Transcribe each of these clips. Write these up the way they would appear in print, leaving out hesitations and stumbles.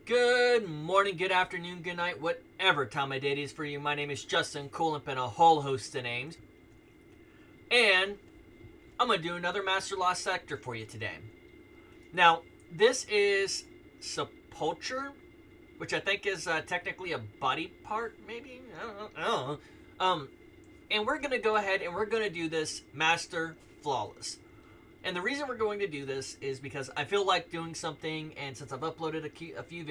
Good morning, good afternoon, good night, whatever time of day it is for you. My name is Justin, cool and a whole host of names. And I'm going to do another Master Lost Sector for you today. Now, this is Sepulcher, which I think is technically a body part, maybe? I don't know. And we're going to go ahead and we're going to do this Master Flawless. And the reason we're going to do this is because I feel like doing something, and since I've uploaded a few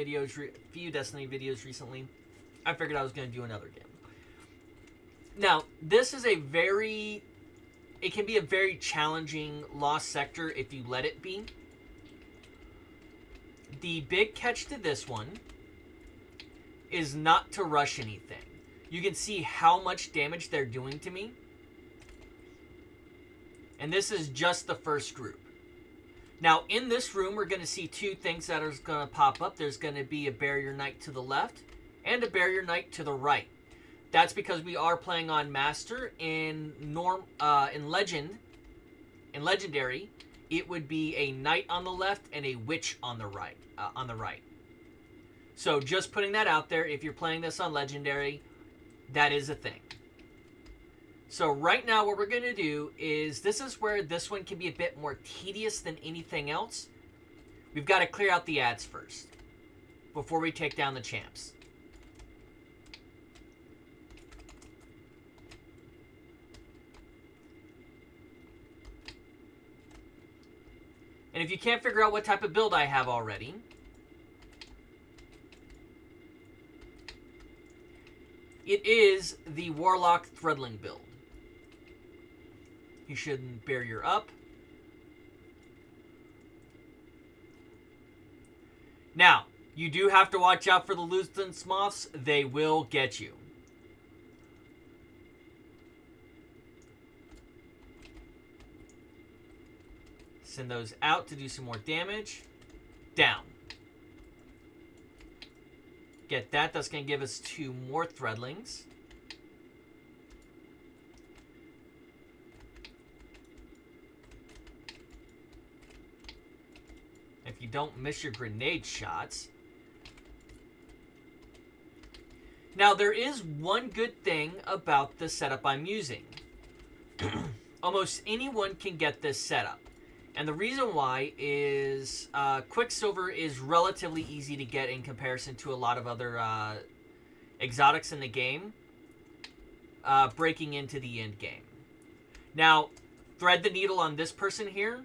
Destiny videos recently, I figured I was going to do another game. Now, this is it can be a very challenging lost sector if you let it be. The big catch to this one is not to rush anything. You can see how much damage they're doing to me. And this is just the first group. Now, in this room, we're going to see two things that are going to pop up. There's going to be a Barrier Knight to the left and a Barrier Knight to the right. That's because we are playing on Master. In Legendary, it would be a Knight on the left and a Witch on the right. So just putting that out there, if you're playing this on Legendary, that is a thing. So right now what we're going to do is, this is where this one can be a bit more tedious than anything else. We've got to clear out the ads first before we take down the champs. And if you can't figure out what type of build I have already, it is the Warlock Threadling build. You shouldn't barrier up. Now, you do have to watch out for the Luthens moths. They will get you. Send those out to do some more damage. Down. Get that. That's going to give us 2 more Threadlings. If you don't miss your grenade shots. Now, there is one good thing about the setup I'm using. Almost anyone can get this setup. And the reason why is Quicksilver is relatively easy to get in comparison to a lot of other exotics in the game, breaking into the end game. Now, thread the needle on this person here.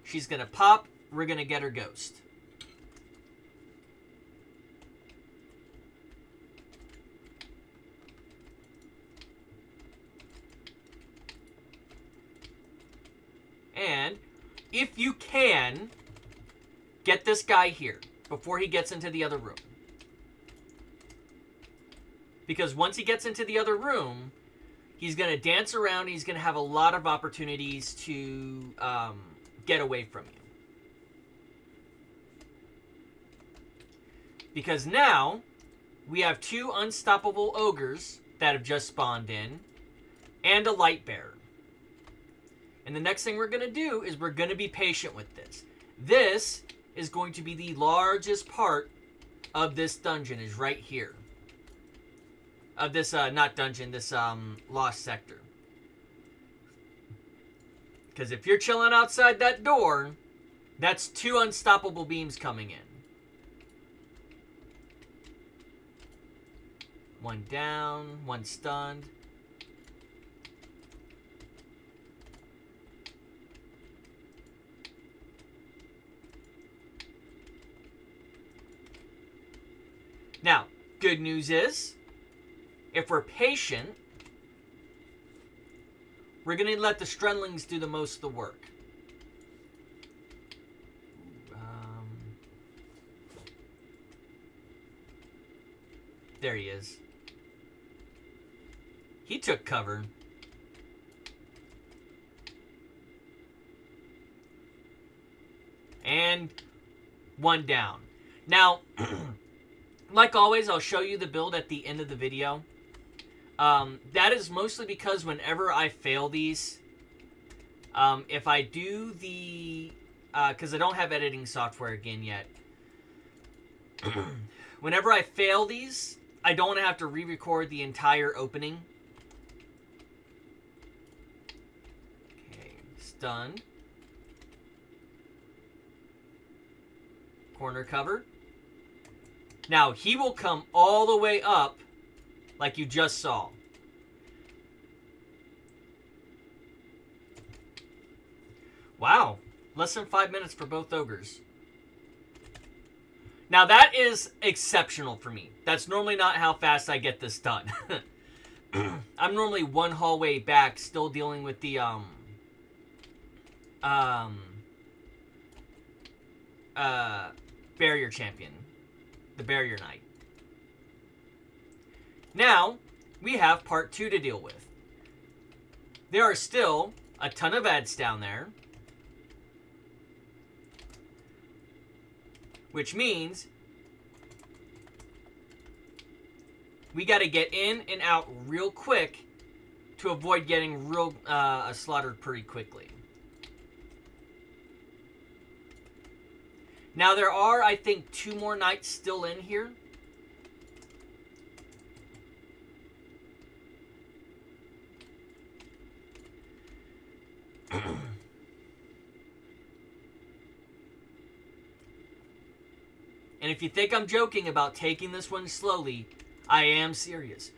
She's going to pop. We're going to get her ghost. And if you can, get this guy here before he gets into the other room. Because once he gets into the other room, he's going to dance around. He's going to have a lot of opportunities to get away from you. Because now we have 2 unstoppable ogres that have just spawned in and a light bearer. And the next thing we're going to do is we're going to be patient with this. This is going to be the largest part of this dungeon, is right here. Of this, not dungeon, this lost sector. Because if you're chilling outside that door, that's 2 unstoppable beams coming in. 1 down, 1 stunned. Now, good news is, if we're patient, we're going to let the Strendlings do the most of the work. There he is. He took cover. And 1 down. Now, like always, I'll show you the build at the end of the video. That is mostly because whenever I fail these, if I do the... because I don't have editing software again yet. Whenever I fail these, I don't want to have to re-record the entire opening. Okay, stunned. Corner cover. Now, he will come all the way up like you just saw. Wow. Less than 5 minutes for both ogres. Now, that is exceptional for me. That's normally not how fast I get this done. I'm normally one hallway back still dealing with the, barrier champion. The barrier knight. Now, we have part 2 to deal with. There are still a ton of ads down there. Which means we got to get in and out real quick to avoid getting slaughtered pretty quickly. Now there are, I think, 2 more knights still in here. And if you think I'm joking about taking this one slowly, I am serious.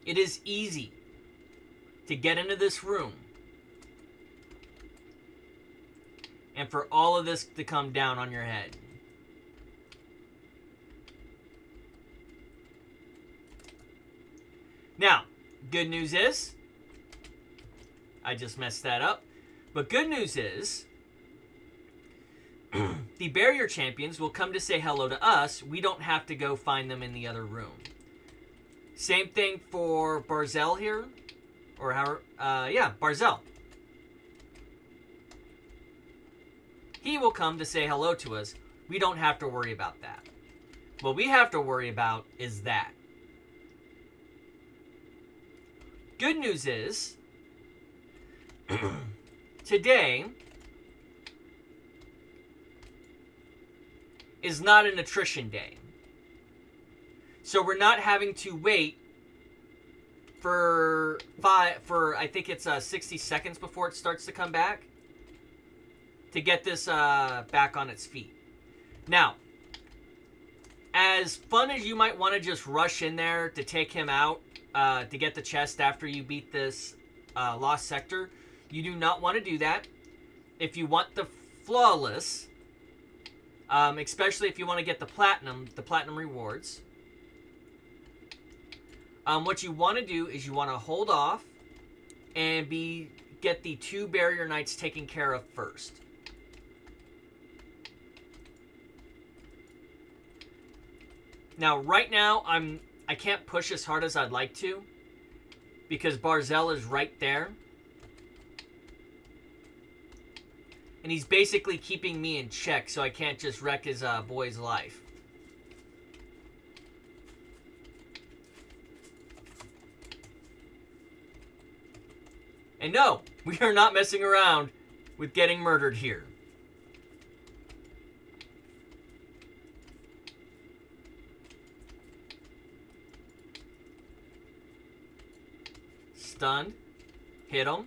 It is easy to get into this room and for all of this to come down on your head. Now, good news is, I just messed that up, but good news is, the barrier champions will come to say hello to us. We don't have to go find them in the other room. Same thing for Barzel here. Or yeah, Barzel. He will come to say hello to us. We don't have to worry about that. What we have to worry about is that. Good news is, today is not an attrition day. So we're not having to wait for I think it's 60 seconds before it starts to come back to get this back on its feet. Now, as fun as you might want to just rush in there to take him out to get the chest after you beat this lost sector, you do not want to do that. If you want the flawless, especially if you want to get the platinum rewards. What you want to do is you want to hold off and get the 2 barrier knights taken care of first. Now, right now, I can't push as hard as I'd like to because Barzel is right there. And he's basically keeping me in check, so I can't just wreck his boy's life. And no, we are not messing around with getting murdered here. Stunned. Hit him.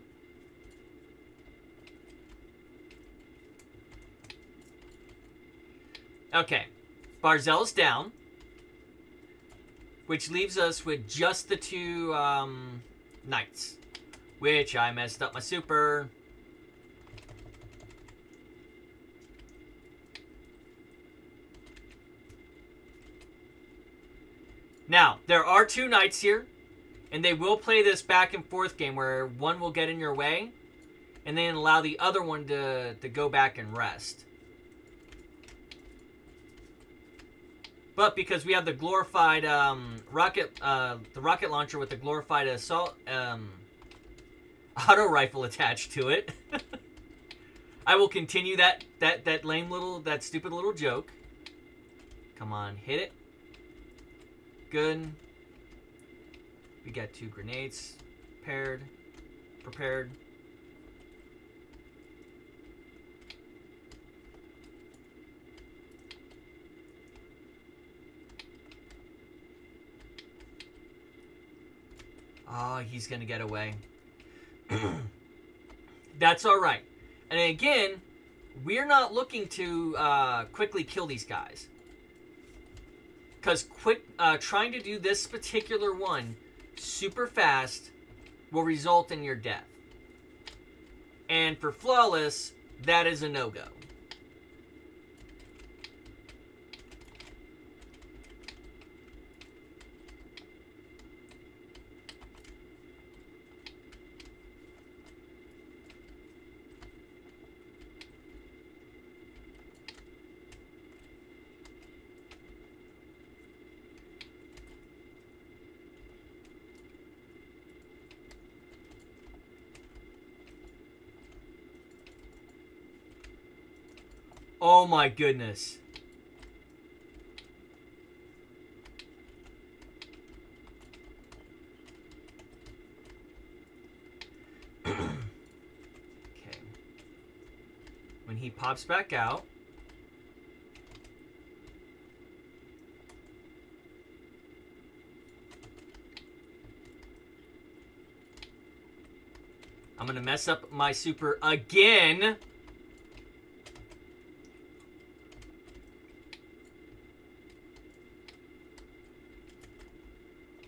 Okay, Barzel's down, which leaves us with just the 2 knights, which I messed up my super. Now, there are 2 knights here, and they will play this back and forth game where one will get in your way, and then allow the other one to go back and rest. But because we have the glorified rocket launcher with the glorified assault auto rifle attached to it, I will continue that stupid little joke. Come on, hit it. Good. We got 2 grenades prepared. Oh, he's going to get away. That's all right. And again, we're not looking to quickly kill these guys. Because trying to do this particular one super fast will result in your death. And for flawless, that is a no-go. Oh my goodness. Okay. When he pops back out, I'm going to mess up my super again.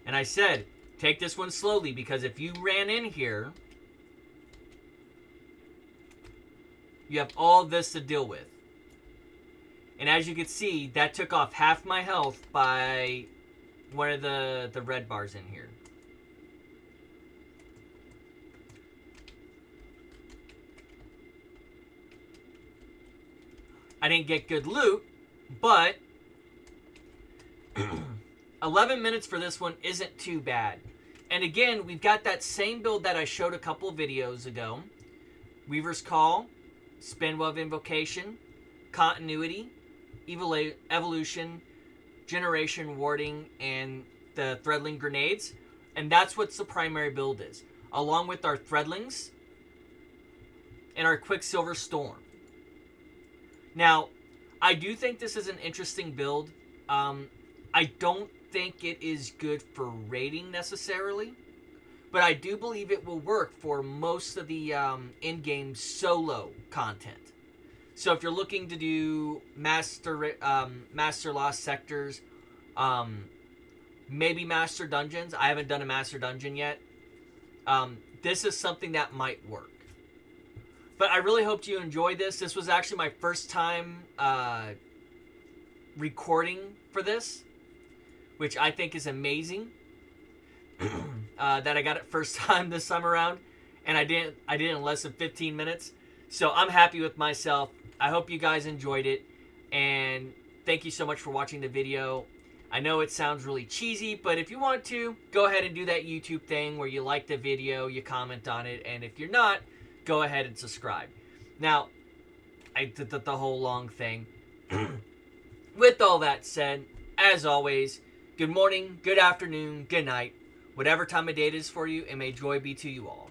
And I said, take this one slowly, because if you ran in here, you have all this to deal with. And as you can see, that took off half my health by one of the red bars in here. I didn't get good loot, but 11 minutes for this one isn't too bad. And again, we've got that same build that I showed a couple of videos ago. Weaver's Call, Spinweb Invocation, Continuity, Evolution, Generation Warding, and the Threadling Grenades. And that's what the primary build is, along with our Threadlings and our Quicksilver Storm. Now, I do think this is an interesting build. I don't think it is good for raiding necessarily, but I do believe it will work for most of the in-game solo content. So if you're looking to do Master Lost Sectors, maybe Master Dungeons. I haven't done a Master Dungeon yet. This is something that might work. But I really hope you enjoyed this. This was actually my first time recording for this, which I think is amazing. That I got it first time this time around, and I did it in less than 15 minutes. So I'm happy with myself. I hope you guys enjoyed it, and thank you so much for watching the video. I know it sounds really cheesy, but if you want to, go ahead and do that YouTube thing where you like the video, you comment on it, and if you're not, go ahead and subscribe. Now, I did the whole long thing. With all that said, as always, good morning, good afternoon, good night. Whatever time of day it is for you, and may joy be to you all.